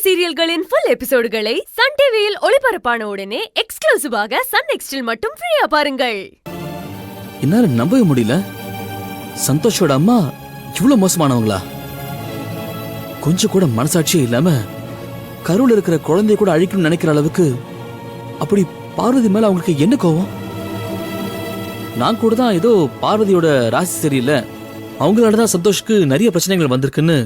சீரியல்களின் full எபிசோடுகளை Sun டிவியில் ஒளிபரப்பான உடனே எக்ஸ்க்ளூசிவாக சன் நெக்ஸ்டில் மட்டும் ஃப்ரீயா பாருங்கள். என்னால நம்பவே முடியல, சந்தோஷோட அம்மா இவ்வளவு மோசமானவங்களா? கொஞ்சம் கூட மனசாட்சியே இல்லாம கருவுல இருக்கிற குழந்தைய கூட அழிக்கணும்னு நினைக்கிற அளவுக்கு அப்படி பார்வதி மேல அவங்களுக்கு என்ன கோவம்? நான் கூட தான் ஏதோ பார்வதியோட ராசி சரியில்லை, அவங்களாலதான் சந்தோஷ்க்கு நிறைய பிரச்சனைகள் வந்திருக்குன்னு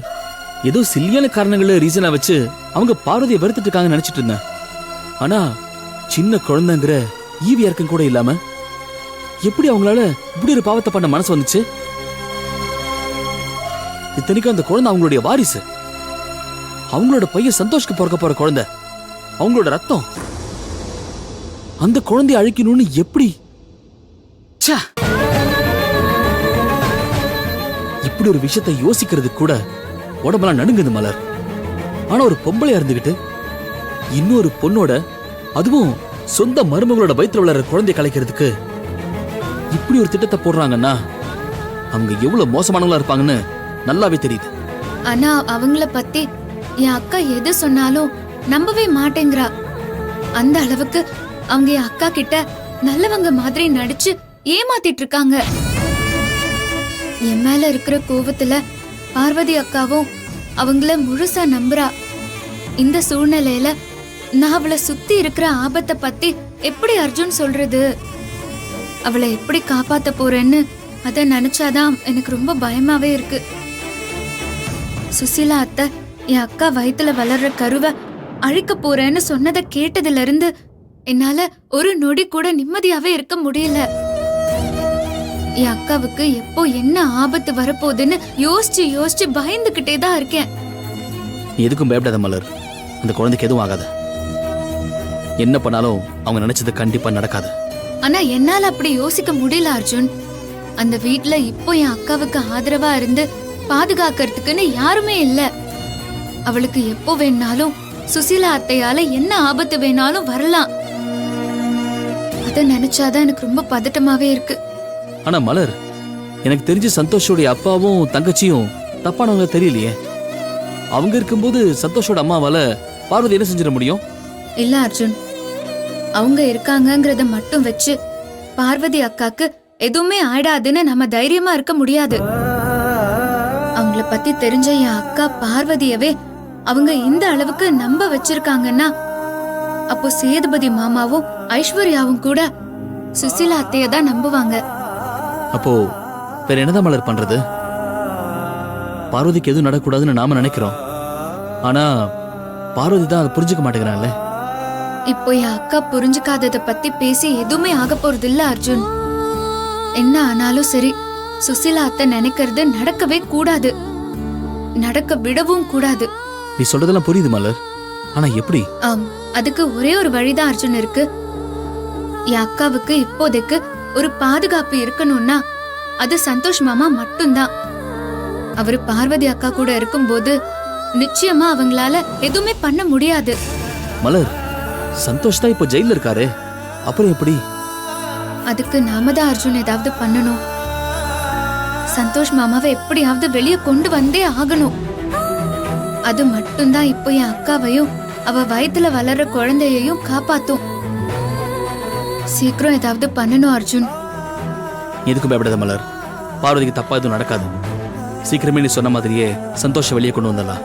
ஏதோ சில்லியான காரணங்களை ரீசனா வச்சு அவங்க பார்வதியை வெறுத்துட்டு இருக்காங்கன்னு நினைச்சிட்டு இருந்தேன். ஆனா சின்ன குழந்தைங்கிற ஈவி இறக்கம் கூட இல்லாம எப்படி அவங்களால இப்படி ஒரு பாவத்தை பண்ண மனசு வந்துச்சு? இத்தனைக்கும் அந்த குழந்தை அவங்களுடைய வாரிசு, அவங்களோட பையன் சந்தோஷ்க்கு பிறக்க போற குழந்தை, அவங்களோட ரத்தம். அந்த குழந்தைய அழிக்கணும்னு எப்படி? இப்படி ஒரு விஷயத்தை யோசிக்கிறது கூட உடம்பெல்லாம் நடுங்குது மலர். ஆனா ஒரு பொம்பளையா இருந்துகிட்டு இன்னொரு பொண்ணோட, அதுவும் சொந்த மருமகளோட வயிற்றுல வளர்ற குழந்தைய கலைக்கிறதுக்கு இப்படி ஒரு திட்டத்தை போடுறாங்கன்னா அவங்க எவ்வளவு மோசமானவங்களா இருப்பாங்கன்னு நல்லாவே தெரியுது. ஆனா அவங்கள பத்தி என் அக்கா எது சொன்னாலும் நம்பவே மாட்டேங்கிறா. அந்த அளவுக்கு அவங்க என் அக்கா கிட்ட நல்லவங்க மாதிரி நடிச்சு ஏமாத்திட்டு இருக்காங்க. என் மேல இருக்கிற கோவத்துல பார்வதி அக்காவும் அவங்கள முழுசா நம்புறா. இந்த சூழ்நிலையில நான் அவளை சுத்தி இருக்கிற ஆபத்தை பத்தி எப்படி அர்ஜுன் சொல்றது? அவளை எப்படி காப்பாத்த போறேன்னு அத நினைச்சாதான் எனக்கு ரொம்ப பயமாவே இருக்கு. சுசிலா அத்தை என் அக்கா வயித்துல வளர்ற கருவை அழிக்க போறேன்னு சொன்னதை கேட்டதுல இருந்து என்னால ஒரு நொடி கூட நிம்மதியாவே இருக்க முடியல. என் அக்காவுக்கு எப்போ என்ன ஆபத்து வரப்போகுதுன்னு யோசிச்சு யோசிச்சு பயந்துகிட்டே தான் இருக்கேன். எதுக்கும் பயப்படாத மலர், அந்த குழந்தைக்கு எதுவும் ஆகாது. என்ன பண்ணாலும் அவங்க நினைச்சது கண்டிப்பா நடக்காது. ஆனா என்னால அப்படி யோசிக்க முடியல அர்ஜுன். அந்த வீட்ல இப்போ என் அக்காவுக்கு ஆதரவா இருந்து பாதுகாக்கிறதுக்குன்னு யாருமே இல்ல. அவளுக்கு எப்போ வேணாலும் சுசிலா அத்தையால என்ன ஆபத்து வேணாலும் வரலாம். அத நினைச்சாதான் எனக்கு ரொம்ப பதட்டமாவே இருக்கு. ஆனா மலர், எனக்கு தெரிஞ்சு சந்தோஷோட அப்பாவும் தங்கச்சியும் தப்பானவங்க தெரியலையே. அவங்க இருக்கும்போது சந்தோஷோட அம்மாவால பார்வதி என்ன செஞ்சிட முடியும்? இல்ல அர்ஜுன், அவங்க இருக்காங்கங்கறத மட்டும் வச்சு பார்வதி அக்காக்கு எதுவுமே ஆயிடாதுன்னு நம்ம தைரியமா இருக்க முடியாது. அவங்கள பத்தி தெரிஞ்ச என் அக்கா பார்வதியவே அவங்க இந்த அளவுக்கு நம்ப வச்சிருக்காங்கன்னா அப்போ சேதுபதி மாமாவும் ஐஸ்வர்யாவும் கூட சுசிலா அத்தைய தான் நம்புவாங்க. அப்போ வேற என்னதான் மலர் பண்றது? பார்வதிக்கு எதுவும் நடக்கூடாதுன்னு நாம நினைக்கிறோம், ஆனா பார்வதி தான் அதை புரிஞ்சுக்க மாட்டேங்கிறான்ல. இப்போ என் அக்கா புரிஞ்சுக்காதத பத்தி பேசி எதுவுமே ஆக போறது இல்ல அர்ஜுன். என்ன ஆனாலும் சரி, சுசிலா அத்தை நினைக்கிறது நடக்கவே கூடாது, நடக்க விடவும் கூடாது. நீ சொல்றதெல்லாம் புரியுது மலர், ஆனா எப்படி? அதுக்கு ஒரே ஒரு வழிதான் அர்ஜுன் இருக்கு. என் அக்காவுக்கு இப்போதைக்கு ஒரு பாதுகாப்பு இருக்கணும்னா அது சந்தோஷ் மாமா மட்டும்தான். அவரு பார்வதி அக்கா கூட இருக்கும்போது நிச்சயமா அவங்களால எதுவுமே பண்ண முடியாது. மலர், சந்தோஷ் தான் இப்போ ஜெயில இருக்காரு, அப்புறம் எப்படி? அதுக்கு நாம தான் அர்ஜுன் ஏதாவது பண்ணணும். சந்தோஷ் மாமாவை எப்படியாவது வெளியே கொண்டு வந்தே ஆகணும். அது மட்டும்தான் இப்போ என் அக்காவையும் அவ வயித்துல வளர்ற குழந்தையையும் காப்பாத்தும். சீக்கிரம் ஏதாவது பண்ணணும் அர்ஜுன். எதுக்கும் பயப்படாத மலர், பார்வதிக்கு தப்பா எதுவும் நடக்காது. சீக்கிரமே நீ சொன்ன மாதிரியே சந்தோஷம் வெளியே கொண்டு வந்தலாம்.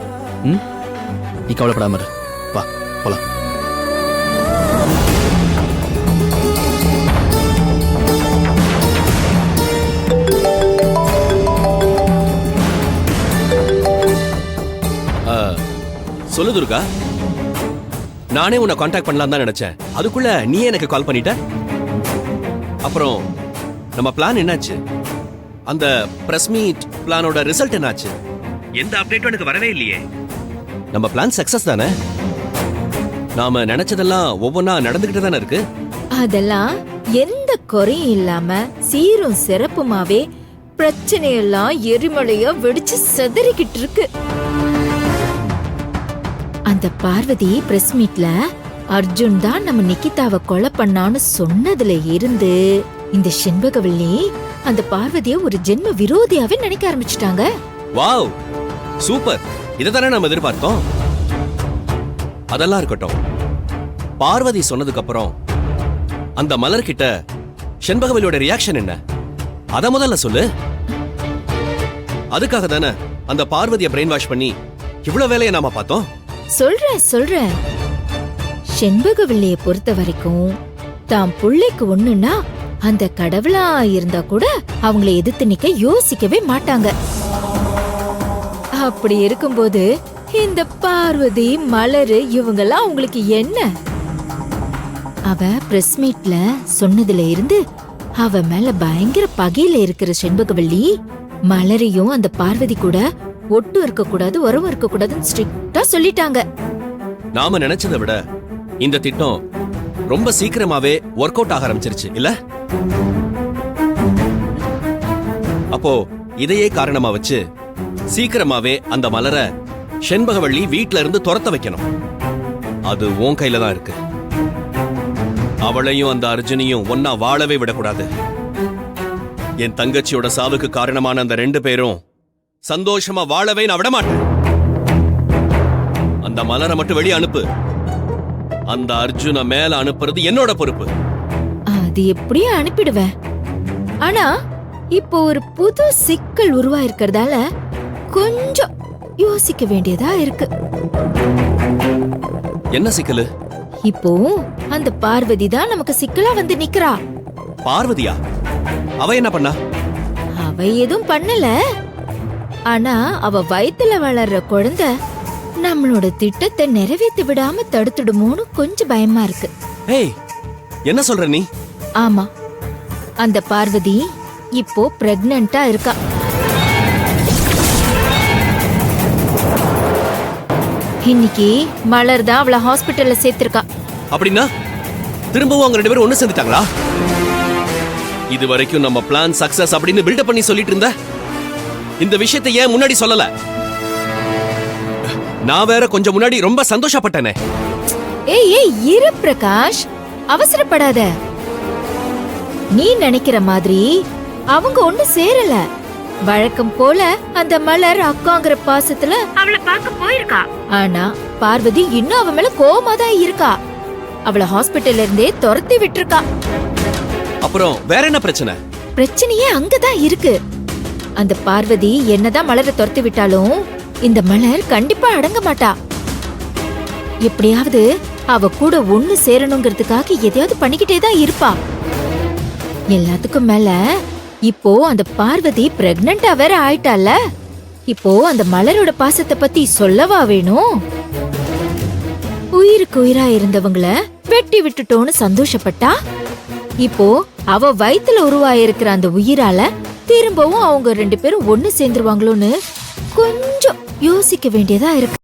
நீ கவலைப்படாம இரு. வா போலாம். சொல்லு துர்கா, நானே உன்னை கான்டாக்ட் பண்ணலாம் தான் நினைச்சேன், அதுக்குள்ள நீ எனக்கு கால் பண்ணிட்ட. அப்புறம் நம்ம பிளான் என்னாச்சு? அந்த பிரஸ் மீட் பிளானோட ரிசல்ட் என்னாச்சு? எந்த அப்டேட்டும் எனக்கு வரவே இல்லையே. நம்ம பிளான் சக்சஸ் தானே? நாம நினைச்சதெல்லாம் ஒவ்வொன்னா நடந்துகிட்டு தானே இருக்கு. அதெல்லாம் எந்த குறையும் இல்லாம சீரும் சிறப்புமாவே பிரச்சனையெல்லாம் எரிமலையா வெடிச்சு செதறிக்கிட்டு இருக்கு. அந்த பார்வதி பிரஸ் மீட்ல அர்ஜுன் தான் நம்ம நிக்கிதாவை கொலை பண்ணான்னு சொன்னதுல இருந்து இந்த செண்பகவல்லி அந்த பார்வதிய ஒரு ஜென்ம விரோதியாவே நினைக்க ஆரம்பிச்சுட்டாங்க. Wow, super. இத தானே நம்ம எதிர்பார்த்தோம். அதெல்லாம் இருக்கட்டும். பார்வதி சொன்னதுக்கு அப்புறம் அந்த மலர்கிட்ட செண்பகவல்லியோட ரியாக்ஷன் என்ன? அத முதல்ல சொல்லு. அதுக்காக தானே அந்த பார்வதியை பிரெயின் வாஷ் பண்ணி இவ்வளவு வேலையை நாம பார்த்தோம். சொல்றேன். செண்பகவல்லிய பொறுத்த வரைக்கும் தாம் புள்ளைக்கு ஒண்ணுன்னா அந்த கடவுளா இருந்தா கூட அவங்கள எதிர்த்து நிக்க யோசிக்கவே மாட்டாங்க. அப்படி இருக்கும்போது இந்த பார்வதி மலரு இவங்கெல்லாம் அவங்களுக்கு என்ன? அவ பிரஸ் மீட்ல சொன்னதுல இருந்து அவ மேல பயங்கர பகையில இருக்கிற செண்பகவல்லி மலரையும் அந்த பார்வதி கூட ஒட்டு இருக்க கூடாது, உறவு இருக்க கூடாதுன்னு ஸ்ட்ரிக்ட்டா சொல்லிட்டாங்க. நாம நினைச்சதை விட இந்த திட்டம் ரொம்ப சீக்கிரமாவே ஒர்க் அவுட் ஆக ஆரம்பிச்சிருச்சு இல்ல? அப்போ இதையே காரணமா வச்சு சீக்கிரமாவே அந்த மலரை செண்பகவல்லி வீட்ல இருந்து துரத்த வைக்கணும். அது உன் கையில தான் இருக்கு. அவளையும் அந்த அர்ஜுனையும் ஒன்னா வாழவே விடக்கூடாது. என் தங்கச்சியோட சாவுக்கு காரணமான அந்த 2 பேரும் சந்தோஷமா வாழவே நான் விட மாட்டேன். அந்த மலரை மட்டும் வெளியே அனுப்பு. அந்த அர்ஜுன மேல அனுப்புறது என்னோட பொறுப்பு. அது எப்படியே அனுப்பிடுவேன். ஆனா இப்போ ஒரு புது சிக்கல் உருவாயிருக்கிறதால கொஞ்சம் யோசிக்க வேண்டியதா இருக்கு. என்ன சிக்கலு? இப்போ அந்த பார்வதி தான் நமக்கு சிக்கலா வந்து நிக்கிறா. பார்வதியா? அவ என்ன பண்ணா? அவ எதுவும் பண்ணல. ஆனா அவ வயித்துல வளர்ற குழந்தை நம்மளோட திட்டத்தை நிறைவேற்றி விடாம தடுத்துடுமோன்னு கொஞ்சம் பயமா இருக்கு. ஏய், என்ன சொல்ற நீ? ஆமா, அந்த பார்வதி இப்போ பிரெக்னண்டா இருக்கா. இன்னைக்கு மலர் தான் அவளை ஹாஸ்பிட்டல்ல சேர்த்திருக்கா. அப்படின்னா திரும்பவும் அவங்க 2 பேரும் ஒண்ணு சேர்ந்துட்டாங்களா? இது வரைக்கும் நம்ம பிளான் சக்சஸ் அப்படின்னு பில்டப் பண்ணி சொல்லிட்டு இருந்த இந்த விஷயத்தை ஏன் முன்னாடி சொல்லல? நான் வேற கொஞ்சம் முன்னாடி ரொம்ப சந்தோஷப்பட்டேனே. ஏய் இரு பிரகாஷ், அவசரப்படாத. நீ நினைக்கிற மாதிரி அவங்க ஒண்ணு சேரல. வழக்கம் போல அந்த மலர் அக்காங்கிற பாசத்துல அவளை பார்க்க போயிருக்கா. ஆனா பார்வதி இன்னும் அவ மேல கோவமா தான் இருக்கா. அவளை ஹாஸ்பிட்டல்ல இருந்தே துரத்தி விட்டுருக்கா. அப்புறம் வேற என்ன பிரச்சனை? பிரச்சனையே அங்கதான் இருக்கு. அந்த பார்வதி என்னதான் மலரை துரத்தி விட்டாலும் இந்த மலர் கண்டிப்பா அடங்க மாட்டா. எப்படியாவது அவ கூட ஒண்ணு சேரணுங்கிறதுக்காக எதையாவது பண்ணிக்கிட்டே தான் இருப்பா. எல்லாத்துக்கும் மேல இப்போ அந்த பார்வதி பிரெக்னண்டா வேற ஆயிட்டால. இப்போ அந்த மலரோட பாசத்தை பத்தி சொல்லவா வேணும்? உயிருக்கு உயிரா இருந்தவங்கள வெட்டி விட்டுட்டோன்னு சந்தோஷப்பட்டா, இப்போ அவ வயித்துல உருவாயிருக்கிற அந்த உயிரால திரும்பவும் அவங்க 2 பேரும் ஒண்ணு சேர்ந்துருவாங்களோன்னு கொஞ்சம் யோசிக்க வேண்டியதா இருக்கு.